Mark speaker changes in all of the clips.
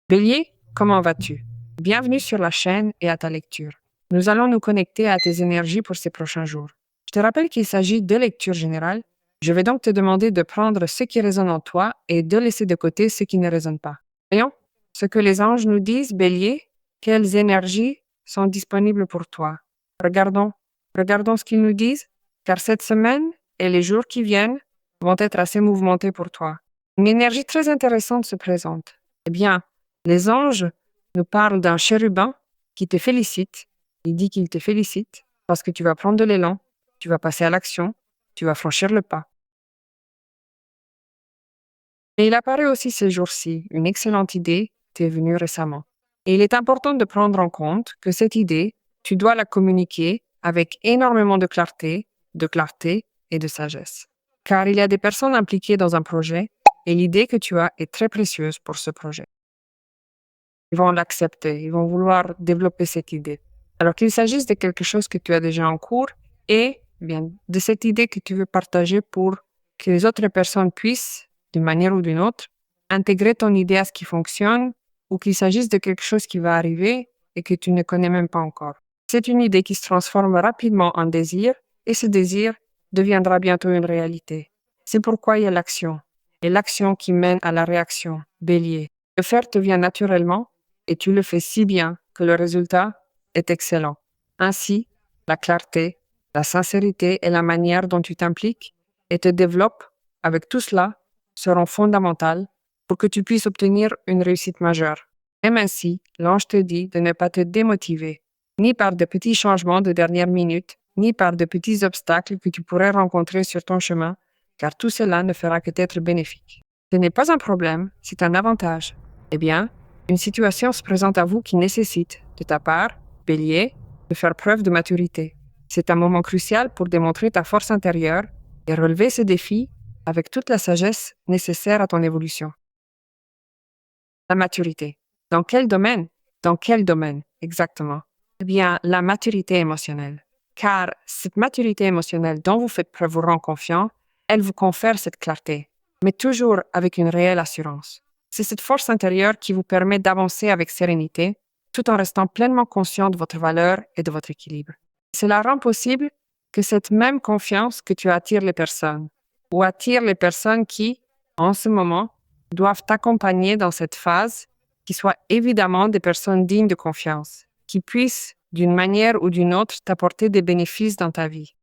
Speaker 1: Bélier, comment vas-tu? Bienvenue sur la chaîne et à ta lecture. Nous allons nous connecter à tes énergies pour ces prochains jours. Je te rappelle qu'il s'agit de lecture générale. Je vais donc te demander de prendre ce qui résonne en toi et de laisser de côté ce qui ne résonne pas. Voyons ce que les anges nous disent, Bélier. Quelles énergies sont disponibles pour toi? Regardons. Regardons ce qu'ils nous disent, car cette semaine et les jours qui viennent vont être assez mouvementés pour toi. Une énergie très intéressante se présente. Eh bien, les anges nous parlent d'un chérubin qui te félicite. Il dit qu'il te félicite parce que tu vas prendre de l'élan, tu vas passer à l'action, tu vas franchir le pas. Et il apparaît aussi ces jours-ci, une excellente idée t'est venue récemment. Et il est important de prendre en compte que cette idée, tu dois la communiquer avec énormément de clarté et de sagesse. Car il y a des personnes impliquées dans un projet et l'idée que tu as est très précieuse pour ce projet. Ils vont l'accepter, ils vont vouloir développer cette idée. Alors qu'il s'agisse de quelque chose que tu as déjà en cours et bien de cette idée que tu veux partager pour que les autres personnes puissent, d'une manière ou d'une autre, intégrer ton idée à ce qui fonctionne ou qu'il s'agisse de quelque chose qui va arriver et que tu ne connais même pas encore. C'est une idée qui se transforme rapidement en désir et ce désir deviendra bientôt une réalité. C'est pourquoi il y a l'action et l'action qui mène à la réaction, Bélier. Le faire te vient naturellement et tu le fais si bien que le résultat est excellent. Ainsi, la clarté, la sincérité et la manière dont tu t'impliques et te développes avec tout cela seront fondamentales pour que tu puisses obtenir une réussite majeure. Même ainsi, l'ange te dit de ne pas te démotiver, ni par de petits changements de dernière minute, ni par de petits obstacles que tu pourrais rencontrer sur ton chemin, car tout cela ne fera que t'être bénéfique. Ce n'est pas un problème, c'est un avantage. Eh bien, une situation se présente à vous qui nécessite, de ta part, Bélier, de faire preuve de maturité. C'est un moment crucial pour démontrer ta force intérieure et relever ce défi avec toute la sagesse nécessaire à ton évolution. La maturité. Dans quel domaine? Dans quel domaine, exactement? Eh bien, la maturité émotionnelle. Car cette maturité émotionnelle dont vous faites preuve vous rend confiant, elle vous confère cette clarté, mais toujours avec une réelle assurance. C'est cette force intérieure qui vous permet d'avancer avec sérénité, tout en restant pleinement conscient de votre valeur et de votre équilibre. Cela rend possible que cette même confiance que tu attires les personnes, ou attires les personnes qui, en ce moment, doivent t'accompagner dans cette phase, qui soient évidemment des personnes dignes de confiance, qui puissent, d'une manière ou d'une autre, t'apporter des bénéfices dans ta vie.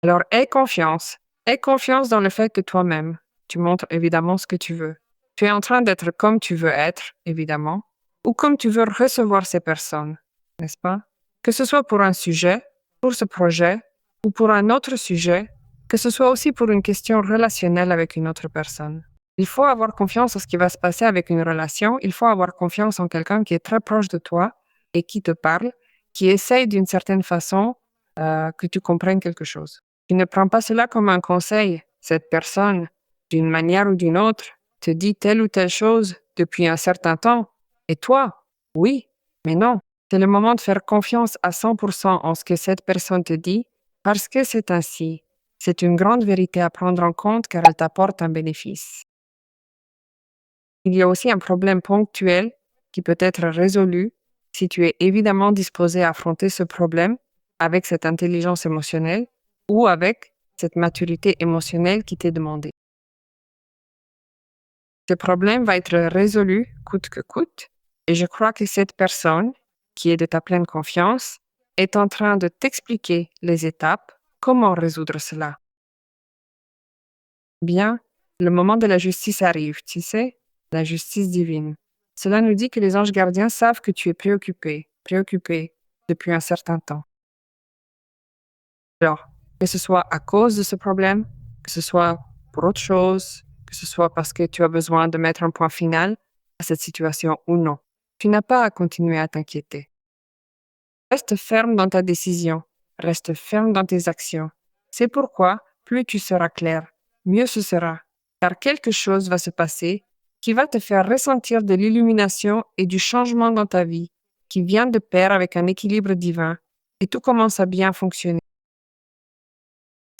Speaker 1: Alors, aie confiance. Aie confiance dans le fait que toi-même, tu montres évidemment ce que tu veux. Tu es en train d'être comme tu veux être, évidemment, ou comme tu veux recevoir ces personnes, n'est-ce pas? Que ce soit pour un sujet, pour ce projet, ou pour un autre sujet, que ce soit aussi pour une question relationnelle avec une autre personne. Il faut avoir confiance en ce qui va se passer avec une relation, il faut avoir confiance en quelqu'un qui est très proche de toi et qui te parle, qui essaye d'une certaine façon que tu comprennes quelque chose. Tu ne prends pas cela comme un conseil. Cette personne, d'une manière ou d'une autre, te dit telle ou telle chose depuis un certain temps. Et toi, oui, mais non. C'est le moment de faire confiance à 100% en ce que cette personne te dit, parce que c'est ainsi. C'est une grande vérité à prendre en compte car elle t'apporte un bénéfice. Il y a aussi un problème ponctuel qui peut être résolu si tu es évidemment disposé à affronter ce problème avec cette intelligence émotionnelle ou avec cette maturité émotionnelle qui t'est demandée. Ce problème va être résolu coûte que coûte et je crois que cette personne, qui est de ta pleine confiance, est en train de t'expliquer les étapes, comment résoudre cela. Bien, le moment de la justice arrive, tu sais, la justice divine. Cela nous dit que les anges gardiens savent que tu es préoccupé depuis un certain temps. Alors, que ce soit à cause de ce problème, que ce soit pour autre chose, que ce soit parce que tu as besoin de mettre un point final à cette situation ou non, tu n'as pas à continuer à t'inquiéter. Reste ferme dans ta décision, reste ferme dans tes actions. C'est pourquoi, plus tu seras clair, mieux ce sera, car quelque chose va se passer qui va te faire ressentir de l'illumination et du changement dans ta vie, qui vient de pair avec un équilibre divin, et tout commence à bien fonctionner.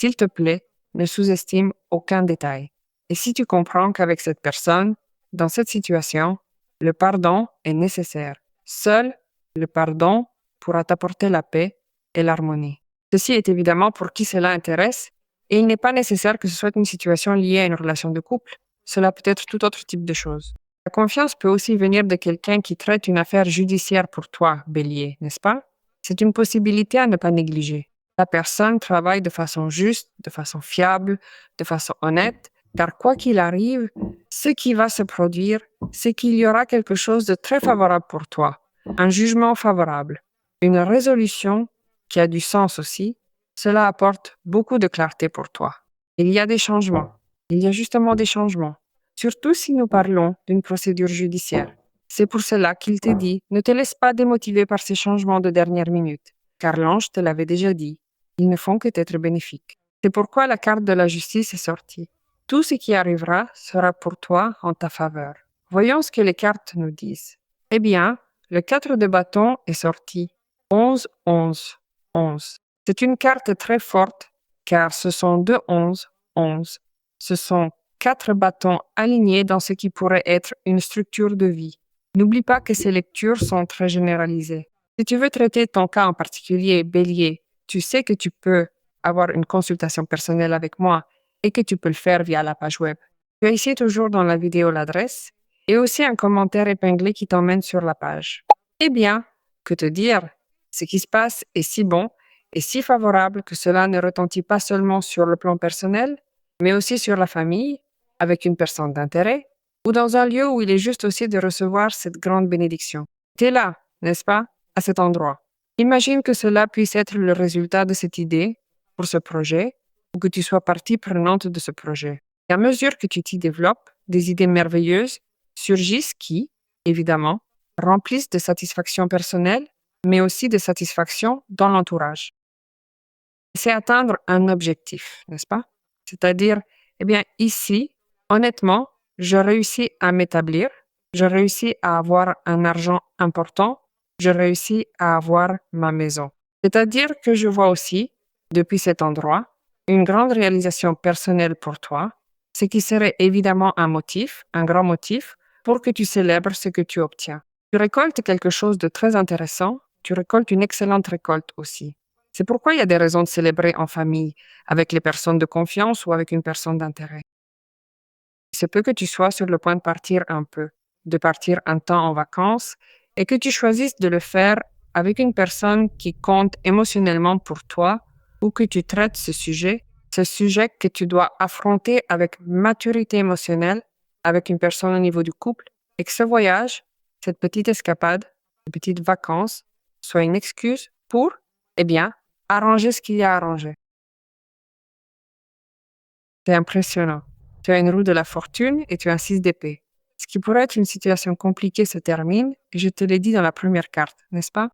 Speaker 1: S'il te plaît, ne sous-estime aucun détail. Et si tu comprends qu'avec cette personne, dans cette situation, Le pardon est nécessaire. Seul le pardon pourra t'apporter la paix et l'harmonie. Ceci est évidemment pour qui cela intéresse et il n'est pas nécessaire que ce soit une situation liée à une relation de couple. Cela peut être tout autre type de chose. La confiance peut aussi venir de quelqu'un qui traite une affaire judiciaire pour toi, Bélier, n'est-ce pas? C'est une possibilité à ne pas négliger. La personne travaille de façon juste, de façon fiable, de façon honnête, car quoi qu'il arrive, ce qui va se produire, c'est qu'il y aura quelque chose de très favorable pour toi, un jugement favorable, une résolution qui a du sens aussi. Cela apporte beaucoup de clarté pour toi. Il y a des changements. Il y a justement des changements. Surtout si nous parlons d'une procédure judiciaire. C'est pour cela qu'il te dit, ne te laisse pas démotiver par ces changements de dernière minute, car l'ange te l'avait déjà dit, ils ne font que t'être bénéfiques. C'est pourquoi la carte de la justice est sortie. Tout ce qui arrivera sera pour toi en ta faveur. Voyons ce que les cartes nous disent. Eh bien, le 4 de bâton est sorti. 11, 11, 11. C'est une carte très forte, car ce sont 2 11, 11. Ce sont 4 bâtons alignés dans ce qui pourrait être une structure de vie. N'oublie pas que ces lectures sont très généralisées. Si tu veux traiter ton cas en particulier, Bélier, tu sais que tu peux avoir une consultation personnelle avec moi et que tu peux le faire via la page web. Tu as ici toujours dans la vidéo l'adresse et aussi un commentaire épinglé qui t'emmène sur la page. Eh bien, que te dire? Ce qui se passe est si bon et si favorable que cela ne retentit pas seulement sur le plan personnel, mais aussi sur la famille, avec une personne d'intérêt, ou dans un lieu où il est juste aussi de recevoir cette grande bénédiction. Tu es là, n'est-ce pas, à cet endroit. Imagine que cela puisse être le résultat de cette idée pour ce projet, ou que tu sois partie prenante de ce projet. Et à mesure que tu t'y développes, des idées merveilleuses surgissent qui, évidemment, remplissent de satisfaction personnelle, mais aussi de satisfaction dans l'entourage. C'est atteindre un objectif, n'est-ce pas? C'est-à-dire, eh bien, ici, honnêtement, je réussis à m'établir, je réussis à avoir un argent important, je réussis à avoir ma maison. C'est-à-dire que je vois aussi, depuis cet endroit, une grande réalisation personnelle pour toi, ce qui serait évidemment un motif, un grand motif, pour que tu célèbres ce que tu obtiens. Tu récoltes quelque chose de très intéressant, tu récoltes une excellente récolte aussi. C'est pourquoi il y a des raisons de célébrer en famille, avec les personnes de confiance ou avec une personne d'intérêt. Il se peut que tu sois sur le point de partir un peu, de partir un temps en vacances, et que tu choisisses de le faire avec une personne qui compte émotionnellement pour toi ou que tu traites ce sujet que tu dois affronter avec maturité émotionnelle avec une personne au niveau du couple, et que ce voyage, cette petite escapade, ces petites vacances, soit une excuse pour, eh bien, arranger ce qu'il y a à arranger. C'est impressionnant. Tu as une roue de la fortune et tu as un 6 d'épée. Ce qui pourrait être une situation compliquée se termine, et je te l'ai dit dans la première carte, n'est-ce pas?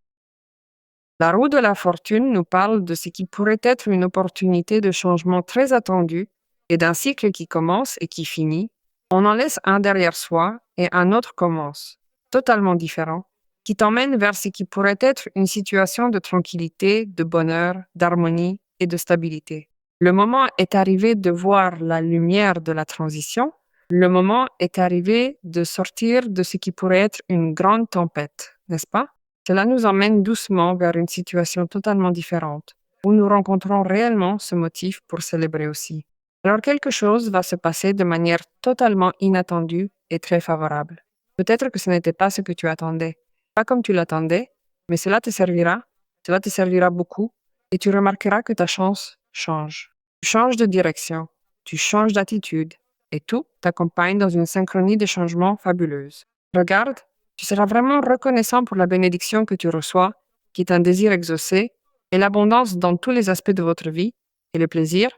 Speaker 1: La roue de la fortune nous parle de ce qui pourrait être une opportunité de changement très attendue et d'un cycle qui commence et qui finit. On en laisse un derrière soi et un autre commence, totalement différent, qui t'emmène vers ce qui pourrait être une situation de tranquillité, de bonheur, d'harmonie et de stabilité. Le moment est arrivé de voir la lumière de la transition. Le moment est arrivé de sortir de ce qui pourrait être une grande tempête, n'est-ce pas? Cela nous emmène doucement vers une situation totalement différente, où nous rencontrons réellement ce motif pour célébrer aussi. Alors quelque chose va se passer de manière totalement inattendue et très favorable. Peut-être que ce n'était pas ce que tu attendais, pas comme tu l'attendais, mais cela te servira beaucoup, et tu remarqueras que ta chance change. Tu changes de direction, tu changes d'attitude, et tout t'accompagne dans une synchronie de changements fabuleuse. Regarde, tu seras vraiment reconnaissant pour la bénédiction que tu reçois, qui est un désir exaucé, et l'abondance dans tous les aspects de votre vie, et le plaisir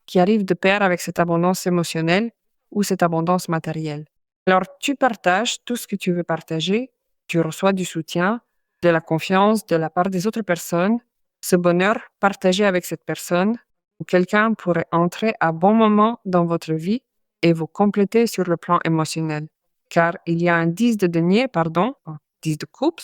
Speaker 1: qui arrive de pair avec cette abondance émotionnelle ou cette abondance matérielle. Alors, tu partages tout ce que tu veux partager, tu reçois du soutien, de la confiance de la part des autres personnes, ce bonheur partagé avec cette personne, ou quelqu'un pourrait entrer à bon moment dans votre vie et vous compléter sur le plan émotionnel. Car il y a un 10 de denier, 10 de coupes,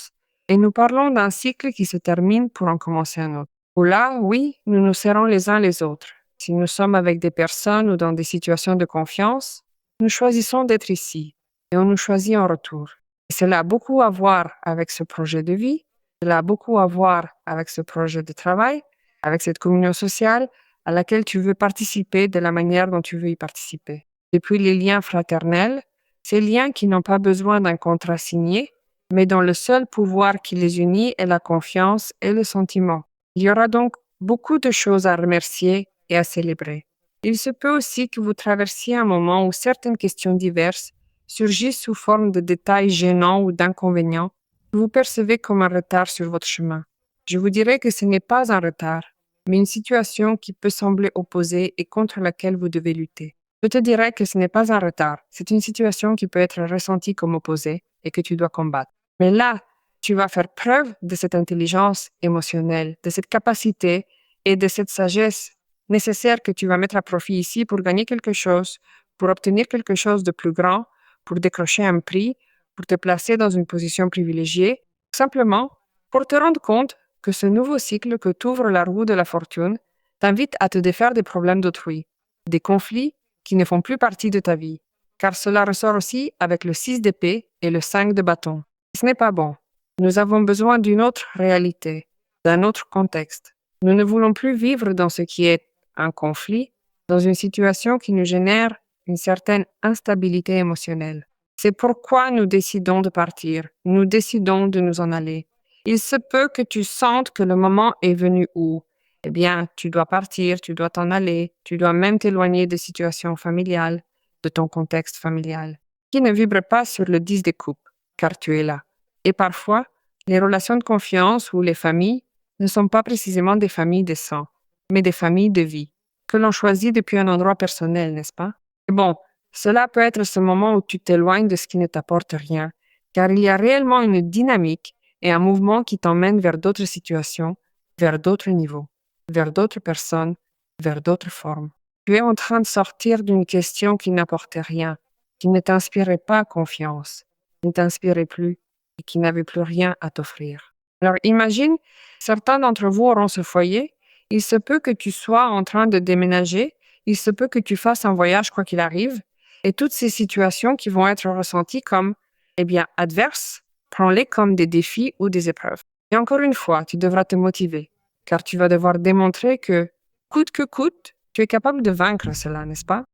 Speaker 1: et nous parlons d'un cycle qui se termine pour en commencer un autre. Où là, oui, nous nous serrons les uns les autres. Si nous sommes avec des personnes ou dans des situations de confiance, nous choisissons d'être ici. et on nous choisit en retour. Et cela a beaucoup à voir avec ce projet de vie, cela a beaucoup à voir avec ce projet de travail, avec cette communion sociale à laquelle tu veux participer de la manière dont tu veux y participer. Depuis les liens fraternels, ces liens qui n'ont pas besoin d'un contrat signé, mais dont le seul pouvoir qui les unit est la confiance et le sentiment. Il y aura donc beaucoup de choses à remercier et à célébrer. Il se peut aussi que vous traversiez un moment où certaines questions diverses surgissent sous forme de détails gênants ou d'inconvénients que vous percevez comme un retard sur votre chemin. Je vous dirais que ce n'est pas un retard, mais une situation qui peut sembler opposée et contre laquelle vous devez lutter. Je te dirais que ce n'est pas un retard, c'est une situation qui peut être ressentie comme opposée et que tu dois combattre. Mais là, tu vas faire preuve de cette intelligence émotionnelle, de cette capacité et de cette sagesse nécessaire que tu vas mettre à profit ici pour gagner quelque chose, pour obtenir quelque chose de plus grand, pour décrocher un prix, pour te placer dans une position privilégiée, simplement pour te rendre compte que ce nouveau cycle que t'ouvre la roue de la fortune t'invite à te défaire des problèmes d'autrui, des conflits qui ne font plus partie de ta vie, car cela ressort aussi avec le 6 d'épée et le 5 de bâton. Ce n'est pas bon. Nous avons besoin d'une autre réalité, d'un autre contexte. Nous ne voulons plus vivre dans ce qui est un conflit, dans une situation qui nous génère une certaine instabilité émotionnelle. C'est pourquoi nous décidons de partir, nous décidons de nous en aller. Il se peut que tu sentes que le moment est venu où, eh bien, tu dois partir, tu dois t'en aller, tu dois même t'éloigner des situations familiales, de ton contexte familial, qui ne vibre pas sur le 10 des coupes, car tu es là. Et parfois, les relations de confiance ou les familles ne sont pas précisément des familles de sang, mais des familles de vie, que l'on choisit depuis un endroit personnel, n'est-ce pas? Et bon, cela peut être ce moment où tu t'éloignes de ce qui ne t'apporte rien, car il y a réellement une dynamique et un mouvement qui t'emmène vers d'autres situations, vers d'autres niveaux, vers d'autres personnes, vers d'autres formes. Tu es en train de sortir d'une question qui n'apportait rien, qui ne t'inspirait pas confiance, qui ne t'inspirait plus et qui n'avait plus rien à t'offrir. Alors imagine, certains d'entre vous auront ce foyer, il se peut que tu sois en train de déménager, il se peut que tu fasses un voyage quoi qu'il arrive, et toutes ces situations qui vont être ressenties comme, adverses, prends-les comme des défis ou des épreuves. Et encore une fois, tu devras te motiver, car tu vas devoir démontrer que, coûte que coûte, tu es capable de vaincre cela, n'est-ce pas?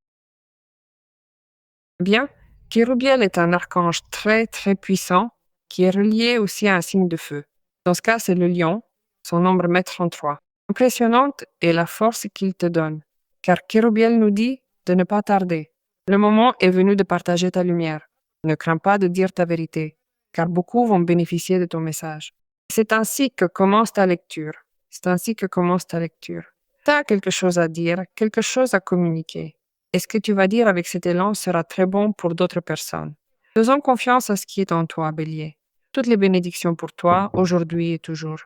Speaker 1: Bien, Kérubiel est un archange très, très puissant qui est relié aussi à un signe de feu. Dans ce cas, c'est le lion, son nombre met 33. Impressionnante est la force qu'il te donne, car Kérubiel nous dit de ne pas tarder. Le moment est venu de partager ta lumière. Ne crains pas de dire ta vérité, car beaucoup vont bénéficier de ton message. C'est ainsi que commence ta lecture. C'est ainsi que commence ta lecture. Tu as quelque chose à dire, quelque chose à communiquer. Et ce que tu vas dire avec cet élan sera très bon pour d'autres personnes. Faisons confiance à ce qui est en toi, Bélier. Toutes les bénédictions pour toi, aujourd'hui et toujours.